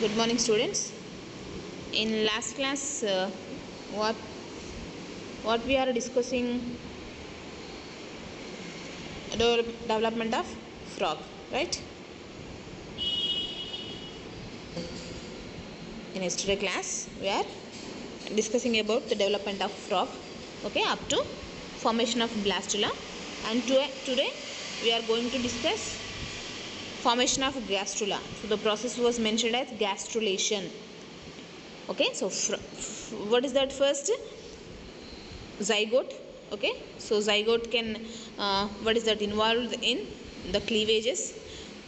Good morning, students. In last class, what what we are discussing development of frog, right? In yesterday class, we are discussing about the development of frog, okay, up to formation of blastula, and today we are going to discuss formation of gastrula. So the process was mentioned as gastrulation. Okay, so what is that? First, zygote. Okay, so zygote can what is that, involved in the cleavages.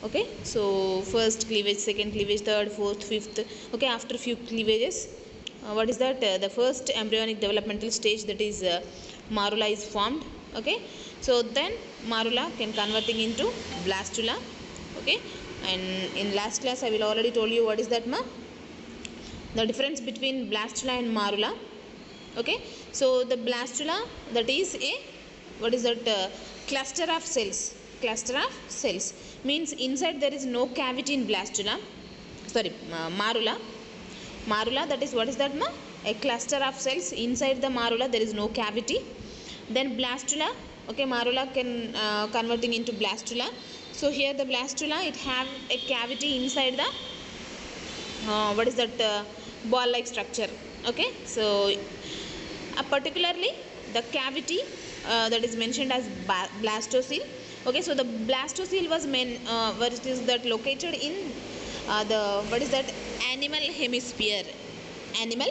Okay, so first cleavage, second cleavage, third, fourth, fifth. Okay, after few cleavages, what is that, the first embryonic developmental stage, that is marula is formed. Okay, so then marula can converting into blastula. Okay, and in last class I will already told you what is that, the difference between blastula and marula. Okay, so the blastula, that is a, what is that, cluster of cells means inside there is no cavity in blastula, sorry, marula, that is, what is that, a cluster of cells inside the marula, there is no cavity. Then blastula, okay, marula can converting into blastula. So here the blastula, it have a cavity inside the what is that, ball like structure. Okay, so particularly the cavity that is mentioned as blastocele. Okay, so the blastocele was what is that, located in the, what is that, animal hemisphere. Animal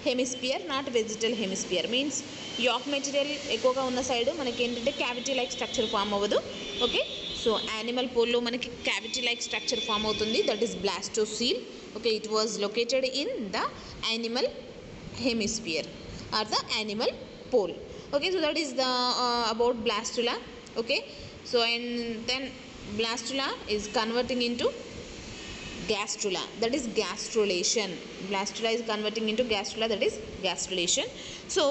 hemisphere, not vegetal hemisphere. Means yolk material ఎక్కువగా ఉన్న side మనకి ఏంటంటే cavity like structure form అవ్వదు. Okay, so animal పోల్లో మనకి cavity like structure form అవుతుంది, that is blastocoel. Okay, it was located in the animal hemisphere or the animal pole. Okay, so that is the about blastula. Okay, so and then blastula is converting into gastrula, that is gastrulation. Blastula is converting into gastrula, that is gastrulation. So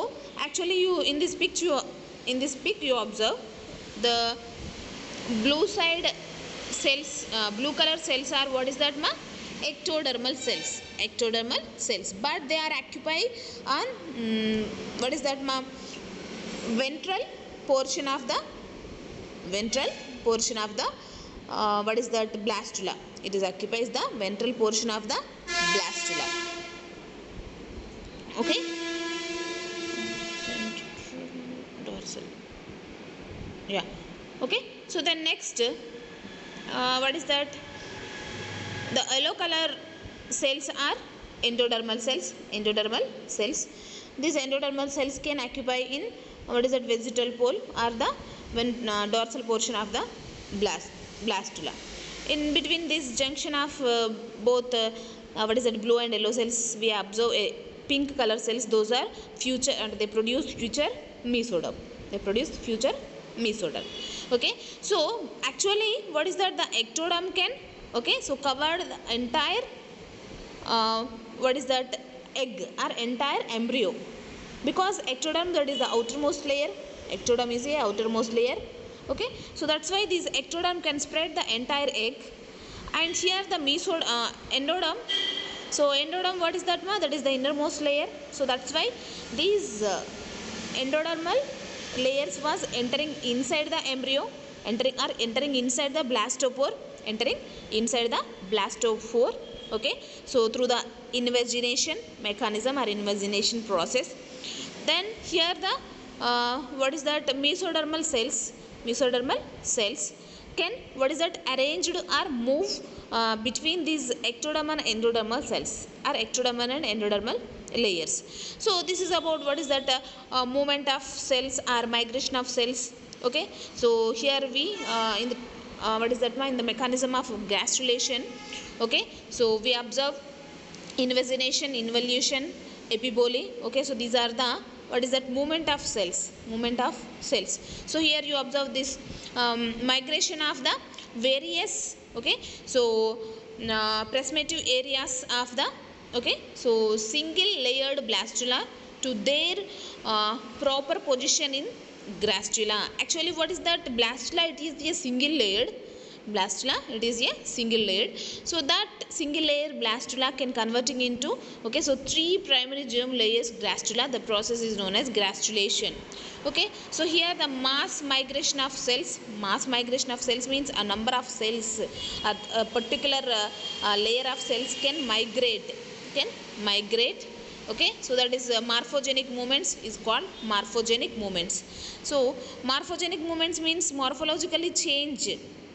actually you in this pic you observe the blue side cells, blue color cells are, what is that, ectodermal cells, but they are occupied on what is that, ventral portion of the what is that, blastula. It is occupies the ventral portion of the blastula. Okay, dorsal, yeah. Okay, so then next what is that, the yellow color cells are endodermal cells. These endodermal cells can occupy in, what is that, vegetal pole or the dorsal portion of the blastula. In between this junction of both what is that, blue and yellow cells, we observe a pink color cells. Those are future, and they produce future mesoderm. Okay, so actually what is that, the ectoderm can, okay, so cover the entire what is that, egg or entire embryo, because ectoderm, that is the outermost layer. Ectoderm is a outermost layer. Okay, so that's why this ectoderm can spread the entire egg. And here the endoderm, so endoderm, what is that, that is the innermost layer. So that's why these endodermal layers was entering inside the embryo, entering inside the blastopore. Okay, so through the invagination mechanism or invagination process. Then here the what is that, mesodermal cells can, what is that, arranged or move between these ectodermal and endodermal cells, or ectodermal and endodermal layers. So this is about, what is that, movement of cells or migration of cells. Okay, so here we in the what is that, in the mechanism of gastrulation. Okay, so we observe invagination, involution, epiboly. Okay, so these are the, what is that, movement of cells. So here you observe this migration of the various, okay, so presmative areas of the, okay, so single layered blastula to their proper position in gastrula. Actually what is that, blastula, it is a single layered, blastula, it is a single layered. So that single layer blastula can converting into, okay, so 3 primary germ layers blastula. The process is known as gastrulation. Okay, so here the mass migration of cells. Mass migration of cells means a number of cells, a particular layer of cells can migrate. Okay, so that is morphogenic movements is called morphogenic movements. So morphogenic movements means morphologically change,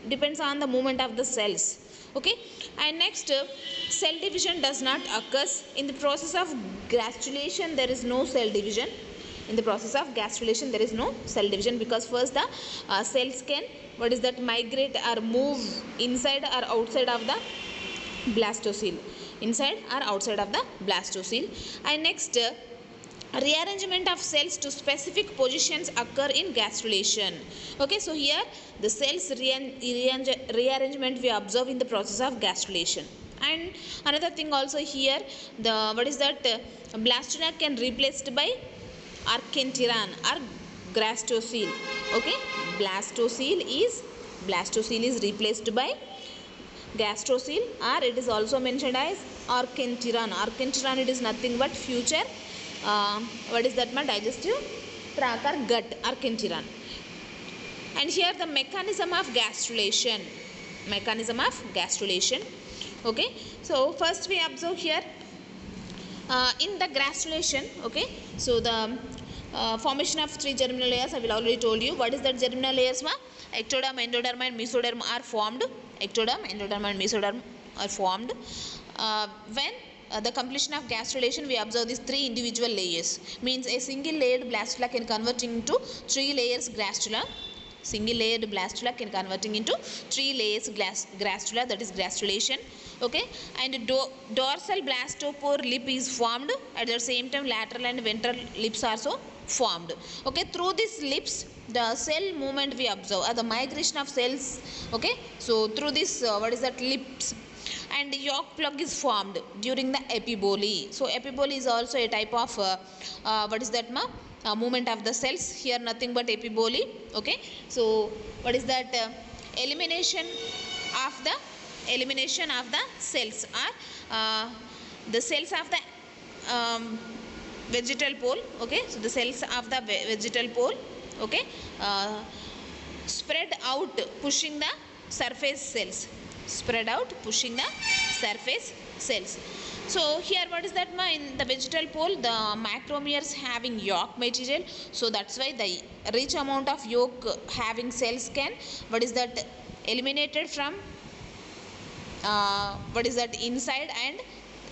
depends on the movement of the cells. Okay, and next, cell division does not occur in the process of gastrulation. There is no cell division. In the process of gastrulation there is no cell division, because first the cells can, what is that, migrate or move inside or outside of the blastocele, inside or outside of the blastocele. And next, rearrangement of cells to specific positions occur in gastrulation. Okay, so here the cells rearrangement we observe in the process of gastrulation. And another thing also here, the, what is that, blastula can replaced by archenteron or gastrocele. Okay, blastocele is replaced by gastrocele, or it is also mentioned as archenteron. Archenteron, it is nothing but future what is that, my digestive tract or gut, archenteron. And here the mechanism of gastrulation. Okay, so first we observe here in the gastrulation. Okay, so the formation of 3 germinal layers I will already told you. What is that germinal layers, ma? Ectoderm, endoderm and mesoderm are formed. Ectoderm, endoderm and mesoderm are formed. When the completion of gastrulation, we observe these 3 individual layers. Means a single layered blastula can converting into 3 layers gastrula. Single layered blastula can converting into 3 layers gastrula, that is gastrulation. Okay, and dorsal blastopore lip is formed. At the same time lateral and ventral lips are also formed. Okay, through these lips the cell movement we observe, the migration of cells. Okay, so through this what is that, lips, and yolk plug is formed during the epiboly. So epiboly is also a type of what is that, ma, movement of the cells. Here nothing but epiboly. Okay, so what is that, elimination of the cells are the cells of the vegetal pole. Okay, so the cells of the vegetal pole, okay, spread out pushing the surface cells, So here what is that, ma, in the vegetal pole the macromeres having yolk material, so that's why the rich amount of yolk having cells can, what is that, eliminated from what is that, inside, and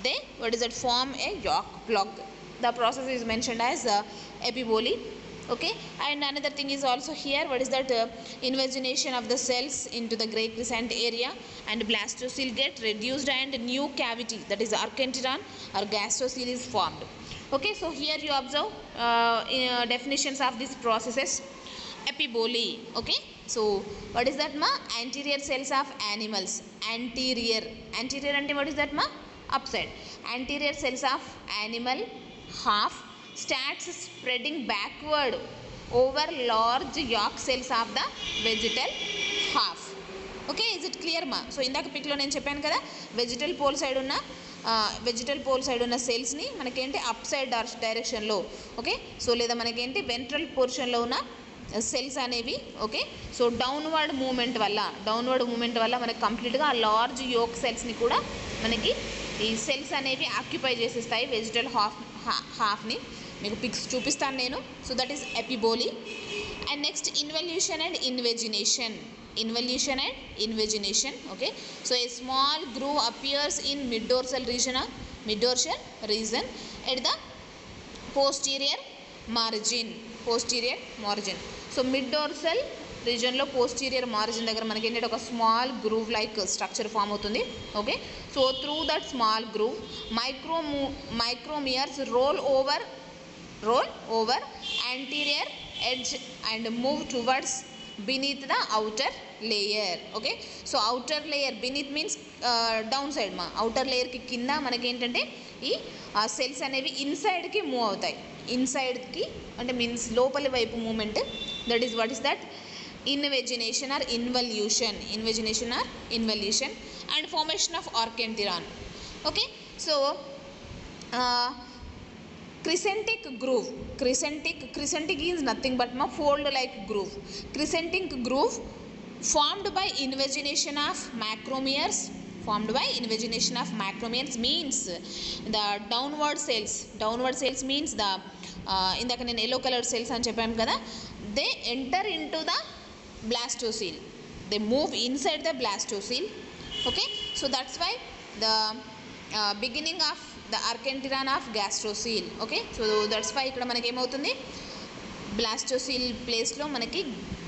they, what is that, form a yolk plug. The process is mentioned as epiboly. Okay, and another thing is also here, what is that, invagination of the cells into the gray crescent area, and blastocele get reduced and new cavity, that is archenteron or gastrocele is formed. Okay, so here you observe definitions of these processes. Epiboly. Okay, so what is that, ma? Anterior cells of animals. Anterior ante what is that, ma? Upside. Anterior cells of animal half starts spreading backward over large yolk cells of the vegetal half. Okay, is it clear, ma? So ఇందాక pick లో నేను చెప్పాను కదా, vegetal pole side ఉన్న సెల్స్ని మనకేంటి up side డైరెక్షన్లో, okay, so లేదా మనకేంటి వెంట్రల్ పోర్షన్లో ఉన్న సెల్స్ అనేవి, ఓకే, సో డౌన్వర్డ్ మూమెంట్ వల్ల మనకి కంప్లీట్గా ఆ లార్జ్ యోక్ సెల్స్ని కూడా మనకి ఈ సెల్స్ అనేవి ఆక్యుపై చేసేస్తాయి వెజిటల్ హాఫ్ని. మీకు పిక్స్ చూపిస్తాను నేను. So that is epiboly. And next involution and invagination. Okay, so a small groove appears in mid-dorsal region at the posterior margin. So mid-dorsal రీజన్లో పోస్టీరియర్ మార్జిన్ దగ్గర మనకి ఏంటంటే ఒక small groove like structure form అవుతుంది. Okay, so through that small groove micromeres roll over anterior edge and move towards beneath the outer layer. Okay, so outer layer beneath means down side మా outer layer కి కింద మనకి ఏంటంటే ఈ cells అనేవి inside కి move అవుతాయి. Inside కి అంటే మీన్స్ లోపలి వైపు movement. That is what is that invagination or involution, and formation of archenteron. Okay, so crescentic groove. Crescentic is nothing but fold like groove. Crescentic groove formed by invagination of macromeres. Means the downward cells means the ఇందాక నేను yellow colored cells అని చెప్పాను కదా, they enter into the blastocele, they move inside the blastocele. Okay, so that's why the beginning of the archenteron of gastrocele. Okay, so that's why ఇక్కడ మనకి ఏమవుతుంది, బ్లాస్టోసీల్ ప్లేస్లో మనకి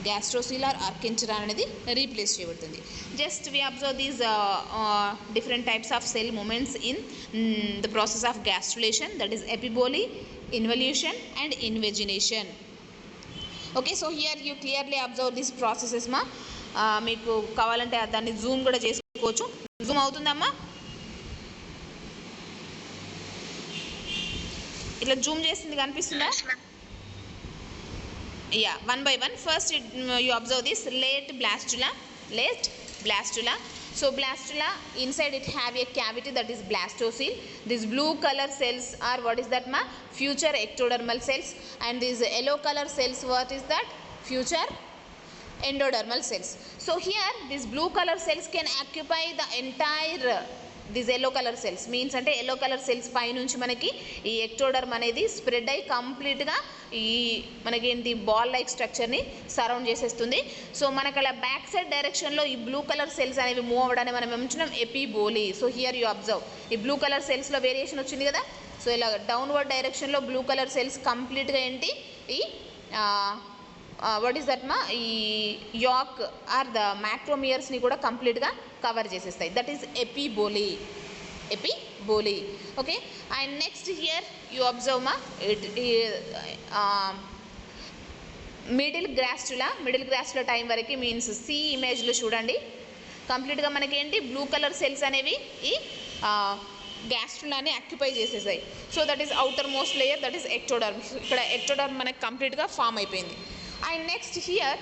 గ్యాస్ట్రోసీల్ ఆర్ ఆర్కెంటరాన్ అనేది రీప్లేస్ చేయబడుతుంది. Just we observe these different types of cell movements in the process of gastrulation, that is epiboly, involution and invagination. Okay, so here you clearly observe this processes మా. మీకు కావాలంటే దాన్ని జూమ్ కూడా చేసుకోవచ్చు. Zoom అవుతుందమ్మా, ఇట్లా Zoom చేసింది కనిపిస్తుందా? Yeah, one by one. First you observe this late blastula. So blastula, inside it have a cavity, that is blastocele. These blue color cells are what is that ma? Future ectodermal cells. And these yellow color cells, what is that? Future endodermal cells. So here these blue color cells can occupy the entire this yellow colour cells. Means అంటే yellow colour cells పై నుంచి మనకి ఈ ectoderm అనేది spread అయ్యి కంప్లీట్గా ఈ మనకేంటి ball like స్ట్రక్చర్ని surround చేసేస్తుంది. సో మనకు అలా బ్యాక్ సైడ్ డైరెక్షన్లో ఈ బ్లూ కలర్ సెల్స్ అనేవి మూవ్ అవ్వడాన్ని మనం ఏమంటున్నాం, ఎపిబోలీ. సో హియర్ యూ అబ్జర్వ్ ఈ బ్లూ కలర్ సెల్స్లో వేరియేషన్ వచ్చింది కదా. సో ఇలా డౌన్వర్డ్ డైరెక్షన్లో బ్లూ కలర్ సెల్స్ కంప్లీట్గా ఏంటి ఈ వాట్ ఈస్ దట్ మా, ఈ యాక్ ఆర్ ద మ్యాక్రోమియర్స్ని కూడా కంప్లీట్గా కవర్ చేసేస్తాయి. That is epiboly. Okay, and next here you observe మా మిడిల్ గ్రాస్టులా టైం వరకు మీన్స్ సి ఇమేజ్లో చూడండి. కంప్లీట్గా మనకేంటి బ్లూ కలర్ సెల్స్ అనేవి ఈ గ్యాస్ట్రులాని ఆక్యుపై చేసేసాయి. So that is outermost layer, that is ectoderm. ఇక్కడ ఎక్టోడర్మ్ మనకి కంప్లీట్గా ఫామ్ అయిపోయింది. And next here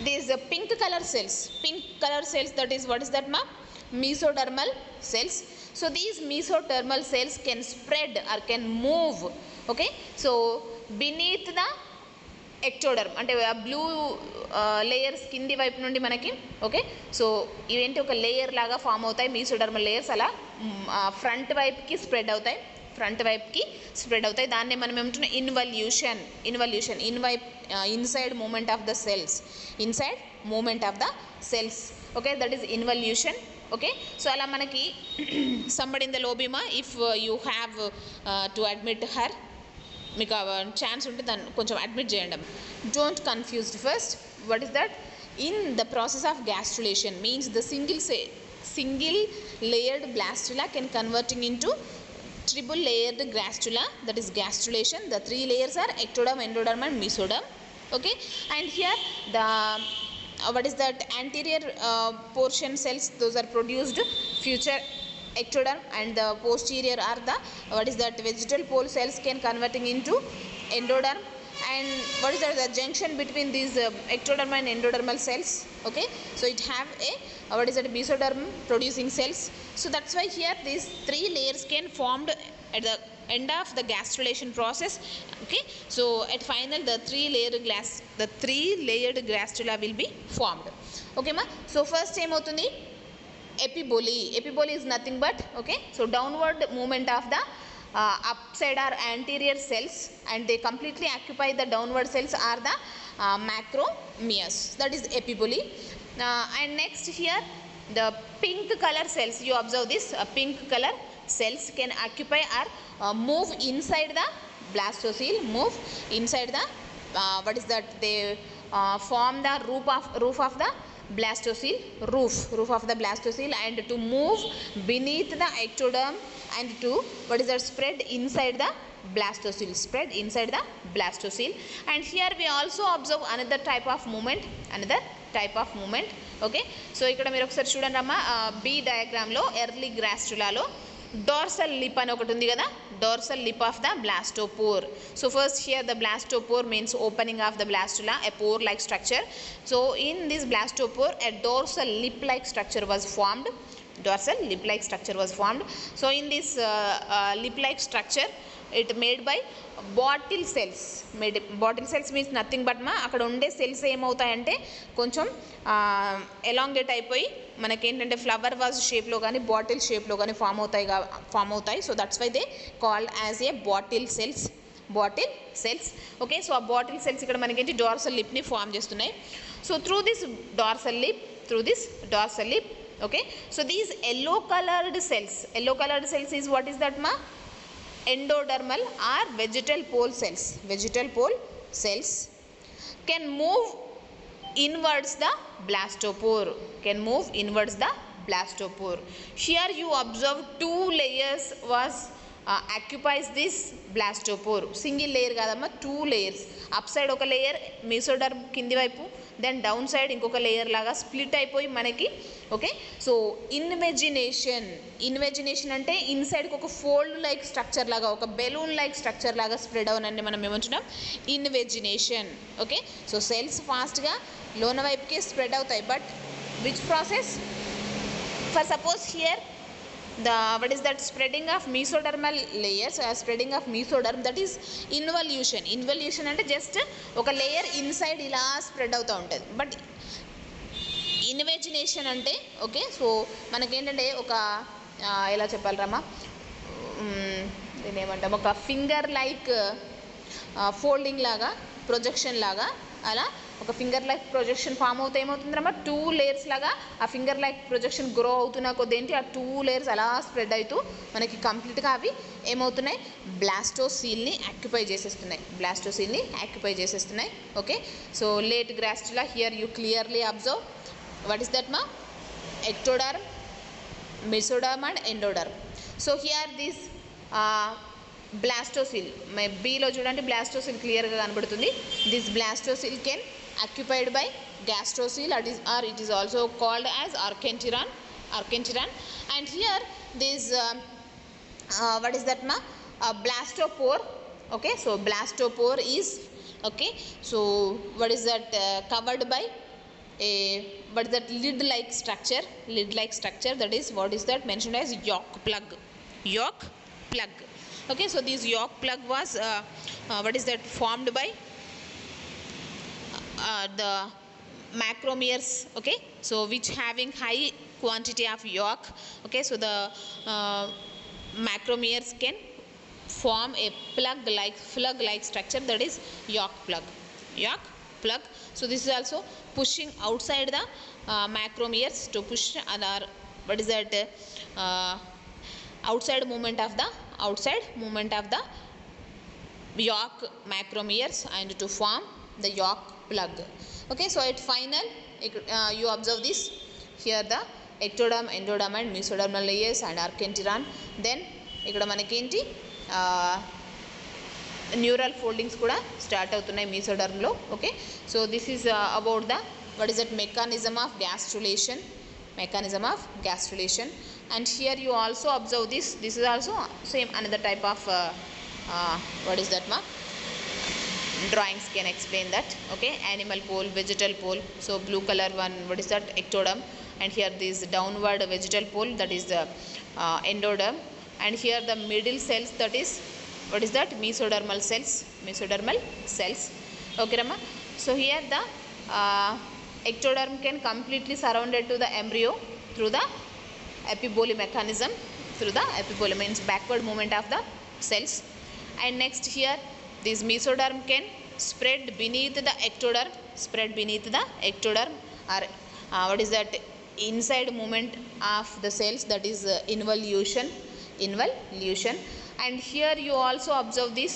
these pink color cells, that is what is that ma, mesodermal cells. So these mesodermal cells can spread or can move. Okay, so beneath the ectoderm అంటే ఆ blue layers కింది వైపు నుండి మనకి. Okay, so ఇవేంటి ఒక layer లాగా form అవుతాయి మీసోడర్మల్ లేయర్స్, అలా ఫ్రంట్ వైపుకి స్ప్రెడ్ అవుతాయి, దాన్నే మనం ఏమంటున్నాం involution. Inside movement of the cells. Okay, that is involution. Okay, so అలా మనకి సంబడి ఇన్ ద లోబిమా, if you have to admit her, మీకు ఛాన్స్ ఉంటే దాన్ని కొంచెం అడ్మిట్ చేయండి. Don't confused. First what is that, in the process of gastrulation means the single layered blastula can converting into triple layered gastrula, that is gastrulation. The three layers are ectoderm, endoderm and mesoderm. Okay, and here the what is that anterior portion cells, those are produced future ectoderm, and the posterior are the what is that vegetal pole cells can converting into endoderm. And what is that, the junction between these ectoderm and endodermal cells. Okay, so it have a what is that mesoderm producing cells. So that's why here these three layers can formed at the end of the gastrulation process. Okay, so at final the three layered gastrula will be formed. Okay ma, so first em avutundi epiboly is nothing but, okay, so downward movement of the upside or anterior cells, and they completely occupy the downward cells are the macromeres, that is epiboly. And next here the pink color cells, you observe this, pink color cells can occupy or move inside the blastocele, what is that, they form the roof of the blastocele, roof of the blastocele, and to move beneath the ectoderm and to what is that spread inside the blastocele. And here we also observe another type of movement. Okay, so ఇక్కడ మీరు ఒకసారి చూడండి అమ్మా, B డయాగ్రామ్లో early గ్రాస్ట్రులాలో dorsal lip అని ఒకటి ఉంది కదా, dorsal lip of the blastopore. So first here the blastopore means opening of the blastula, a pore like structure. So in this blastopore a dorsal lip like structure was formed. Dorsal lip like structure was formed. So in this lip like structure it made by bottle cells. Bottle cells means nothing but అక్కడ ఉండే cells ఏమవుతాయంటే కొంచెం elongate అయిపోయి మనకేంటంటే flower vase షేప్లో కానీ bottle షేప్లో కానీ form అవుతాయి. So that's why they called as a bottle cells. Okay, so ఆ బాటిల్ సెల్స్ ఇక్కడ మనకేంటి డార్సల్ లిప్ని ఫామ్ చేస్తున్నాయి. So through this dorsal lip, okay, so these yellow colored cells is what is that endodermal or vegetal pole cells can move inwards the blastopore. Here you observe two layers was occupies this blastopore. Single layer kadamma, two layers. Upside oka layer mesoderm kindi vaipu, then downside inkoka layer laga split అయిపోయి మనకి. Okay, so ఇన్వెజినేషన్ అంటే inside ఒక fold like structure లాగా, ఒక balloon like structure లాగా spread అవునండి మనం ఏమంటున్నాం ఇన్వెజినేషన్. ఓకే, సో సెల్స్ ఫాస్ట్గా లోన వైపుకి స్ప్రెడ్ అవుతాయి. But which process? For suppose here what is that spreading of mesodermal layers, spreading of mesoderm, that is involution అంటే జస్ట్ ఒక లేయర్ ఇన్సైడ్ ఇలా స్ప్రెడ్ అవుతూ ఉంటుంది. బట్ ఇన్వెజినేషన్ అంటే ఓకే, సో మనకేంటంటే ఒక ఎలా చెప్పాలి రమ్మా, దీన్ని ఏమంటాం, ఒక ఫింగర్ లైక్ ఫోల్డింగ్ లాగా, ప్రొజెక్షన్ లాగా, అలా ఒక ఫింగర్ లైక్ ప్రొజెక్షన్ ఫామ్ అవుతే ఏమవుతుందమ్మా, టూ లేయర్స్ లాగా ఆ ఫింగర్ లైక్ ప్రొజెక్షన్ గ్రో అవుతున్న కొద్ది ఏంటి ఆ టూ లేయర్స్ అలా స్ప్రెడ్ అవుతూ మనకి కంప్లీట్గా అవి ఏమవుతున్నాయి బ్లాస్టోసీల్ని ఆక్యుపై చేసేస్తున్నాయి. Okay, so late gastrula here you clearly observe what is that ectoderm, mesoderm and endoderm. So here this blastocyst, B లో చూడండి blastocyst క్లియర్గా కనబడుతుంది. This blastocyst can occupied by gastrocele or it is also called as archenteron. And here this what is that blastopore. Okay, so blastopore is okay, so what is that covered by but that lid like structure, that is what is that mentioned as yolk plug. Okay, so this yolk plug was what is that formed by the macromeres. Okay, so which having high quantity of yolk. Okay, so the macromeres can form a plug like structure, that is yolk plug. So this is also pushing outside the macromeres to push other what is that outside movement of the yolk macromeres and to form the yolk plug. Okay, so at final you observe this here the ectoderm, endoderm and mesodermal layers and archenteron. Then ikkada manaki enti neural foldings కూడా start అవుతున్నాయి మీసోడర్మ్లో. Okay, so this is about the what is that mechanism of gastrulation. And here you also observe this is also same another type of what is that drawings can explain that. Okay, animal pole, vegetal pole. So blue color one, what is that, ectoderm, and here this downward vegetal pole, that is the endoderm, and here the middle cells, that is what is that, mesodermal cells. Okay Rama, so here the ectoderm can completely surrounded to the embryo through the epiboly mechanism, means backward movement of the cells. And next here this mesoderm can spread beneath the ectoderm, or what is that, inside movement of the cells, that is involution. And here you also observe this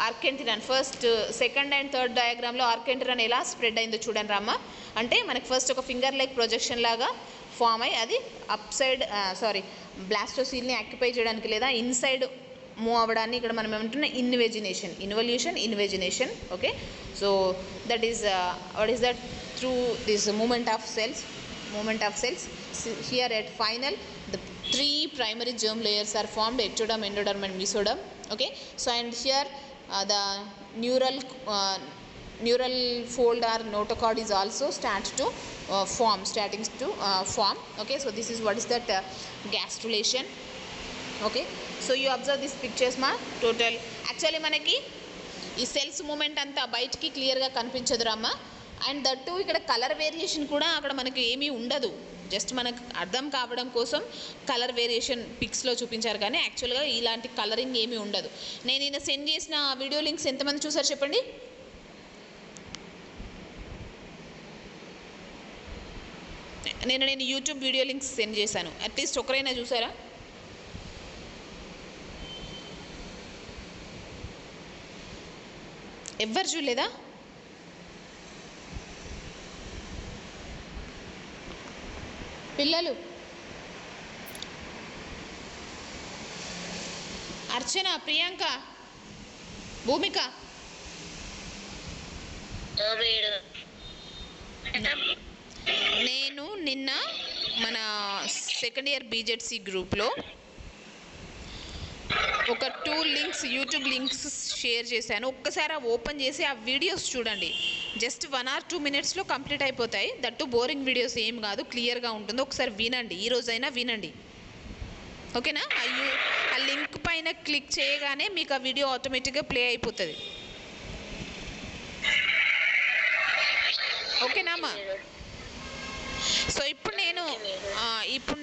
archenteron. First, second and third diagram లో archenteron ఎలా spread అయిందో చూడండి రామ్మ. అంటే మనకి first ఒక finger like projection లాగా form అయ్యి అది అప్ సైడ్ బ్లాస్టోసీల్ని ఆక్యుపై చేయడానికి లేదా ఇన్సైడ్ మూవ్ అవ్వడాన్ని ఇక్కడ మనం ఏమంటున్నాం invagination. Okay, so that is what is that, through this movement of cells. Here at final the three primary germ layers are formed: ectoderm, endoderm and mesoderm. Okay, so and here the neural fold or notochord is also starting to form. Okay, so this is what is that gastrulation. Okay, so you observe these pictures ma total. Actually manaki ఈ cells moment అంతా బయటికి క్లియర్గా కనిపించదు రామ్మ. And that ఇక్కడ colour variation కూడా అక్కడ మనకి ఏమీ ఉండదు. జస్ట్ మనకు అర్థం కావడం కోసం కలర్ వేరియేషన్ పిక్స్లో చూపించారు, కానీ యాక్చువల్గా ఇలాంటి కలరింగ్ ఏమీ ఉండదు. నేను ఈయన సెండ్ చేసిన వీడియో లింక్స్ ఎంతమంది చూసారు చెప్పండి? నేను యూట్యూబ్ వీడియో లింక్స్ సెండ్ చేశాను. అట్లీస్ట్ ఒకరైనా చూసారా? ఎవ్వరు చూడలేదా? పిల్లలు అర్చన, ప్రియాంక, భూమిక, నేను నిన్న మన సెకండ్ ఇయర్ బీజెడ్సీ గ్రూప్లో ఒక 2 లింక్స్, యూట్యూబ్ లింక్స్ షేర్ చేశాను. ఒక్కసారి ఓపెన్ చేసి ఆ వీడియోస్ చూడండి. జస్ట్ 1 or 2 minutesలో కంప్లీట్ అయిపోతాయి. దట్టు బోరింగ్ వీడియోస్ ఏం కాదు, క్లియర్గా ఉంటుంది. ఒకసారి వినండి, ఈ రోజైనా వినండి. ఓకేనా? ఆ లింక్ పైన క్లిక్ చేయగానే మీకు ఆ వీడియో ఆటోమేటిక్గా ప్లే అయిపోతుంది. ఓకేనామ్మా? సో ఇప్పుడు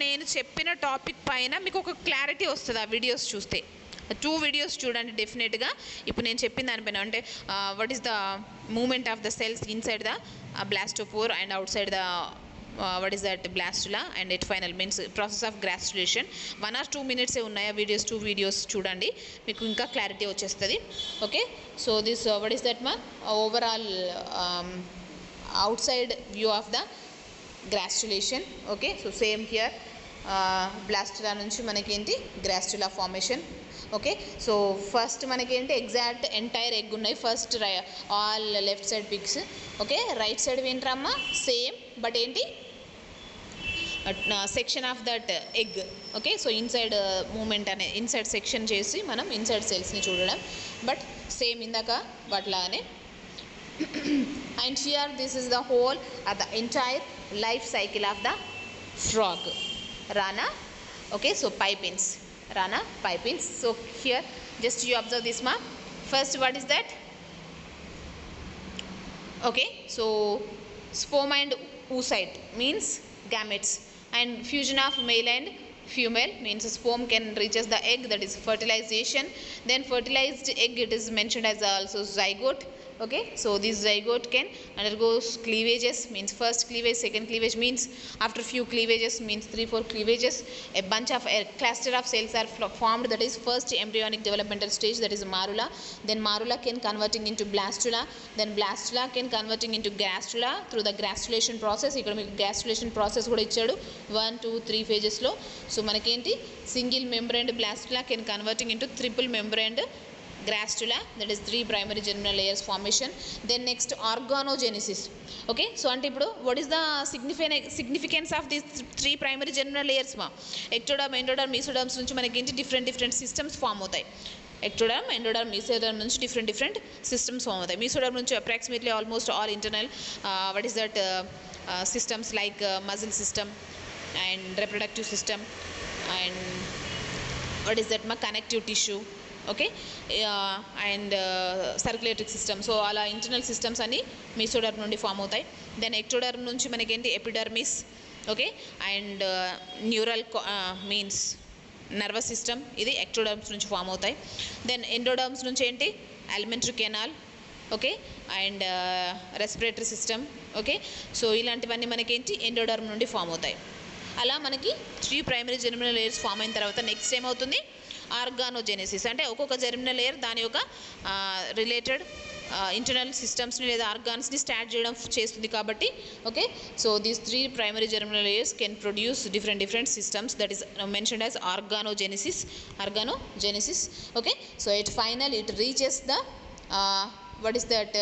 నేను చెప్పిన టాపిక్ పైన మీకు ఒక క్లారిటీ వస్తుంది ఆ వీడియోస్ చూస్తే. 2 వీడియోస్ చూడండి డెఫినెట్గా. ఇప్పుడు నేను చెప్పిన దానిపైన అంటే what is the movement of the cells inside the blastopore and outside the what is that blastula and it final means process of gastrulation. 1 or 2 minutes ఉన్నాయి ఆ వీడియోస్. 2 వీడియోస్ చూడండి, మీకు ఇంకా క్లారిటీ వచ్చేస్తుంది. Okay, so this what is that మా overall outside view of the gastrulation. Okay, so same here blastula నుంచి మనకేంటి gastrula formation. Okay, so first మనకేంటి ఎగ్జాక్ట్ ఎంటైర్ ఎగ్ ఉన్నాయి. First all left side pics. Okay, right side ఏంట్రమ్మా same, but ఏంటి section of that egg. Okay, so inside movement అనే inside section చేసి మనం inside సెల్స్ని చూడడం, బట్ సేమ్ ఇందాక వాటిలాగానే. And here this is the whole the entire life cycle of the frog, Rana. Okay, so pipings, Rana pipings. So here just you observe this ma. First what is that? Okay, so sperm and oocyte means gametes, and fusion of male and female means sperm can reaches the egg, that is fertilization. Then fertilized egg, it is mentioned as also zygote. Okay, so this zygote can undergoes cleavages, means first cleavage, second cleavage, means after few cleavages means 3-4 cleavages a bunch of a cluster of cells are formed, that is first embryonic developmental stage, that is marula. Then marula can converting into blastula, then blastula can converting into gastrula through the gastrulation process. ఇక్కడ మీకు gastrulation process కూడా ఇచ్చాడు 1, 2, 3 phases లో. So మనకేంటి single మెంబ్రేన్డ్ blastula can converting into triple membraned gastrula, that is 3 primary germinal layers formation. Then next organogenesis. Okay, so అంటే ఇప్పుడు what is the significance of these 3 primary germinal layers మా ectoderm, endoderm, mesoderm నుంచి మనకి ఏంటి different systems form అవుతాయి. ectoderm, endoderm, mesoderm నుంచి different systems form అవుతాయి. mesoderm నుంచి approximately almost all internal what is that systems like muscle system and reproductive system and what is that ma connective tissue. Okay, and circulatory system. So అలా internal systems అన్ని mesoderm నుండి form అవుతాయి. Then ectoderm నుంచి మనకేంటి epidermis. Okay, and neural means nervous system, ఇది ectoderms నుంచి form అవుతాయి. Then endoderms నుంచి ఏంటి alimentary canal. Okay, and respiratory system. Okay, so ఇలాంటివన్నీ మనకేంటి ఎండోడర్మ్ నుండి ఫామ్ అవుతాయి. అలా మనకి 3 ప్రైమరీ జెర్మినల్ లేయర్స్ ఫామ్ అయిన తర్వాత నెక్స్ట్ ఏమవుతుంది ఆర్గానోజెనెసిస్. అంటే ఒక్కొక్క జెర్మినల్ లేయర్ దాని యొక్క రిలేటెడ్ ఇంటర్నల్ సిస్టమ్స్ని లేదా ఆర్గాన్స్ని స్టార్ట్ చేయడం చేస్తుంది కాబట్టి. Okay, so these 3 primary germinal layers can produce different systems, that is mentioned as organogenesis. Okay, so at final it reaches the what is that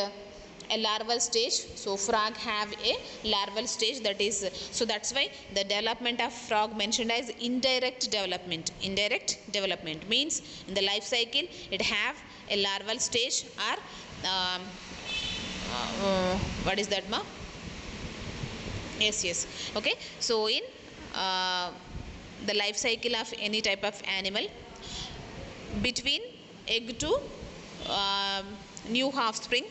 a larval stage. So frog have a larval stage, that is, so that's why the development of frog mentioned as indirect development. Indirect development means in the life cycle it have a larval stage or what is that, ma? Yes, okay. So in the life cycle of any type of animal, between egg to new offspring,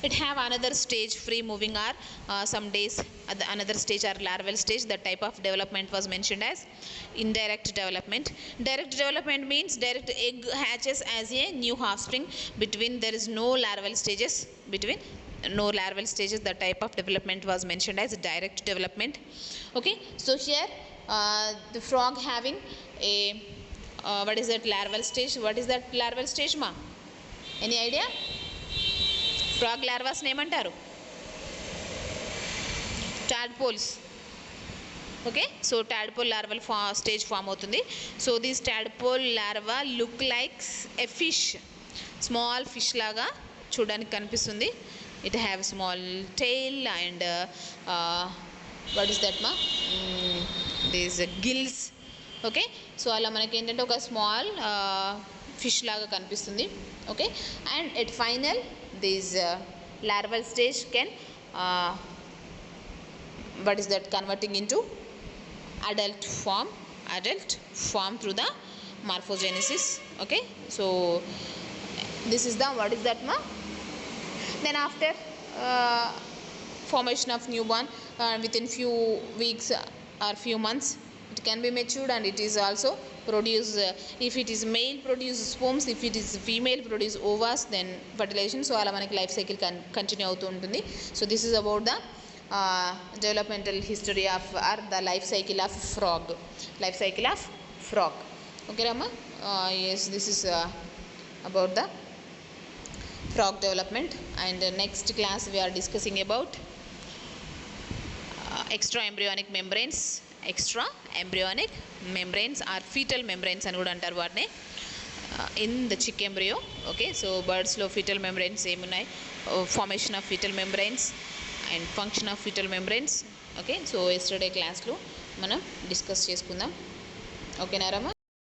it have another stage, free moving or some days at the another stage or larval stage. That type of development was mentioned as indirect development. Direct development means direct egg hatches as a new offspring, between there is no larval stages, between no larval stages. The type of development was mentioned as direct development. Okay, so here the frog having a what is that larval stage? What is that larval stage, ma? Any idea? Frog లార్వాస్ని ఏమంటారు? Tadpoles. Okay, so tadpole larval stage form అవుతుంది. So this tadpole larva look likes a fish, small fish లాగా చూడడానికి కనిపిస్తుంది. It have small tail and what is that, మా? These gills. Okay, so అలా మనకి ఏంటంటే ఒక స్మాల్ ఫిష్ లాగా కనిపిస్తుంది. Okay, and at final this larval stage can what is that, converting into adult form through the morphogenesis. Okay, so this is the what is that, ma? Then after formation of newborn, within few weeks or few months it can be matured, and it is also produce, if it is male produce sperms, if it is female produce ovas, then fertilization. So ala manaki life cycle continue అవుతూ ఉంటుంది. So this is about the developmental history of or the life cycle of frog. Okay, Rama? Yes, this is about the frog development, and next class we are discussing about extra embryonic membranes or fetal membranes అని కూడా అంటారు వాటిని, in the chick embryo. Okay, so బర్డ్స్లో fetal membranes ఏమున్నాయి, formation of fetal membranes and function of fetal membranes. Okay, so yesterday క్లాస్లో మనం discuss చేసుకుందాం. ఓకేనా రమా?